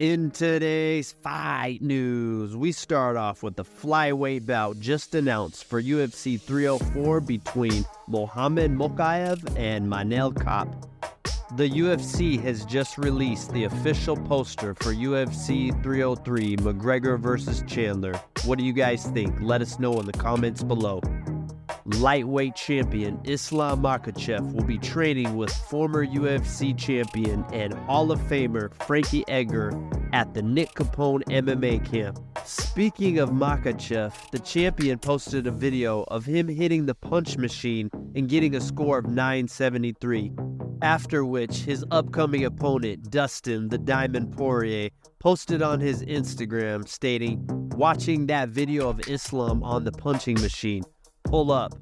In today's fight news, we start off with the flyweight bout just announced for UFC 304 between Mokaev and Kape. The UFC has just released the official poster for UFC 303 McGregor vs. Chandler. What do you guys think? Let us know in the comments below. Lightweight champion Islam Mokaev will be training with former UFC champion and Hall of Famer Frankie Edgar at the Nick Capone MMA camp. Speaking of Mokaev, the champion posted a video of him hitting the punch machine and getting a score of 973, after which his upcoming opponent Dustin the Diamond Poirier posted on his Instagram stating, "Watching that video of Islam on the punching machine. Pull up."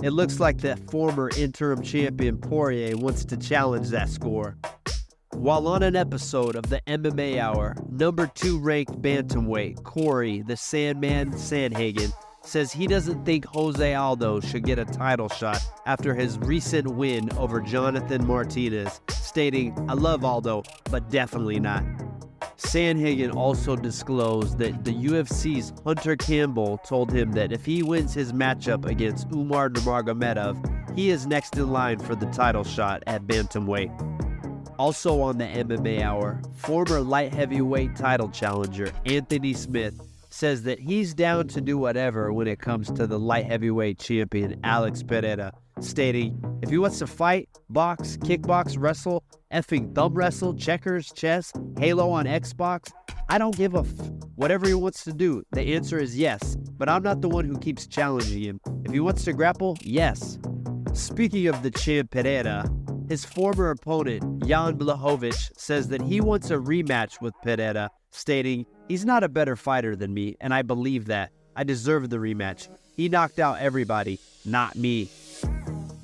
It looks like the former interim champion Poirier wants to challenge that score. While on an episode of the MMA Hour, number 2 ranked bantamweight Corey the Sandman Sandhagen says he doesn't think Jose Aldo should get a title shot after his recent win over Jonathan Martinez, stating, "I love Aldo, but definitely not." Sandhagen also disclosed that the UFC's Hunter Campbell told him that if he wins his matchup against Umar Nurmagomedov, he is next in line for the title shot at bantamweight. Also on the MMA Hour, former light heavyweight title challenger Anthony Smith says that he's down to do whatever when it comes to the light heavyweight champion Alex Pereira, stating, if he wants to fight, box, kickbox, wrestle, effing thumb wrestle, checkers, chess, Halo on Xbox, I don't give a whatever he wants to do. The answer is yes, but I'm not the one who keeps challenging him. If he wants to grapple, yes. Speaking of the champ Pereira, his former opponent Jan Blachowicz says that he wants a rematch with Pereira, stating, "He's not a better fighter than me, and I believe that. I deserve the rematch. He knocked out everybody, not me."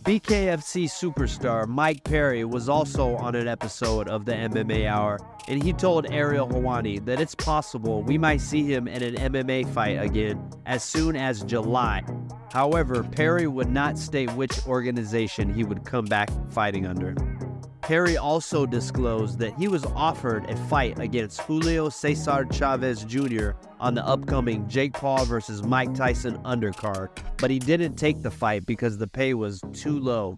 BKFC superstar Mike Perry was also on an episode of the MMA Hour, and he told Ariel Helwani that it's possible we might see him in an MMA fight again as soon as July. However, Perry would not state which organization he would come back fighting under. Perry also disclosed that he was offered a fight against Julio Cesar Chavez Jr. on the upcoming Jake Paul vs. Mike Tyson undercard, but he didn't take the fight because the pay was too low.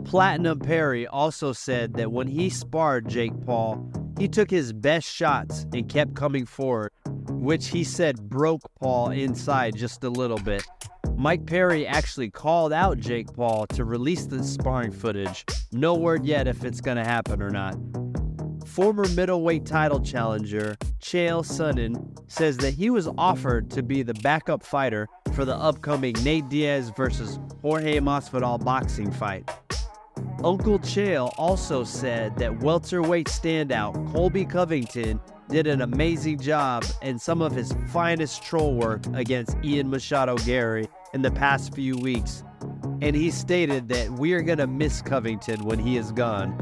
Platinum Perry also said that when he sparred Jake Paul, he took his best shots and kept coming forward, which he said broke Paul inside just a little bit. Mike Perry actually called out Jake Paul to release the sparring footage. No word yet if it's going to happen or not. Former middleweight title challenger Chael Sonnen says that he was offered to be the backup fighter for the upcoming Nate Diaz vs. Jorge Masvidal boxing fight. Uncle Chael also said that welterweight standout Colby Covington did an amazing job and some of his finest troll work against Ian Machado Gary in the past few weeks, and he stated that we are going to miss Covington when he is gone.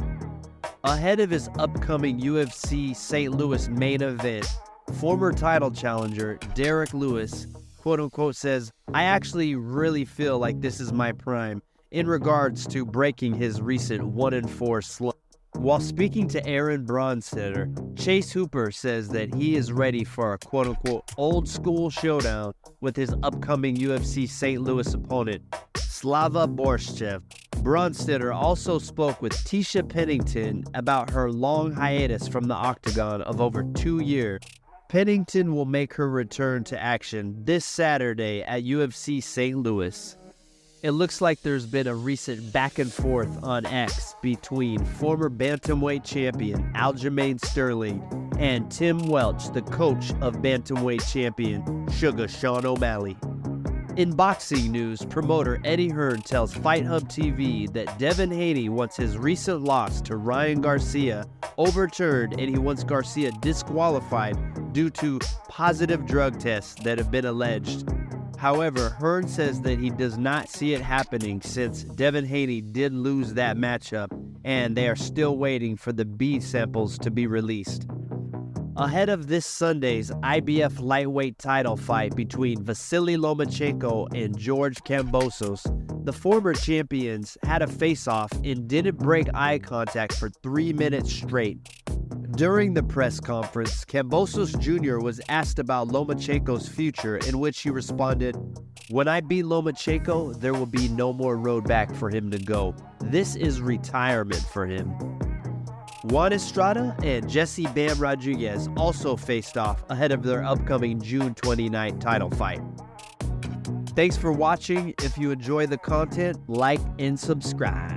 Ahead of his upcoming UFC St. Louis main event, former title challenger Derek Lewis, quote-unquote, says, "I actually really feel like this is my prime," in regards to breaking his recent 1-4 slump. While speaking to Aaron Bronstetter, Chase Hooper says that he is ready for a quote-unquote old-school showdown with his upcoming UFC St. Louis opponent, Slava Borshev. Bronstetter also spoke with Tisha Pennington about her long hiatus from the octagon of over 2 years. Pennington will make her return to action this Saturday at UFC St. Louis. It looks like there's been a recent back and forth on X between former bantamweight champion Aljamain Sterling and Tim Welch, the coach of bantamweight champion Sugar Sean O'Malley. In boxing news, promoter Eddie Hearn tells Fight Hub TV that Devin Haney wants his recent loss to Ryan Garcia overturned and he wants Garcia disqualified due to positive drug tests that have been alleged. However, Hearn says that he does not see it happening since Devin Haney did lose that matchup and they are still waiting for the B samples to be released. Ahead of this Sunday's IBF lightweight title fight between Vasily Lomachenko and George Kambosos, the former champions had a face-off and didn't break eye contact for 3 minutes straight. During the press conference, Kambosos Jr. was asked about Lomachenko's future, in which he responded, "When I beat Lomachenko, there will be no more road back for him to go. This is retirement for him." Juan Estrada and Jesse Bam Rodriguez also faced off ahead of their upcoming June 29th title fight. Thanks for watching. If you enjoy the content, like and subscribe.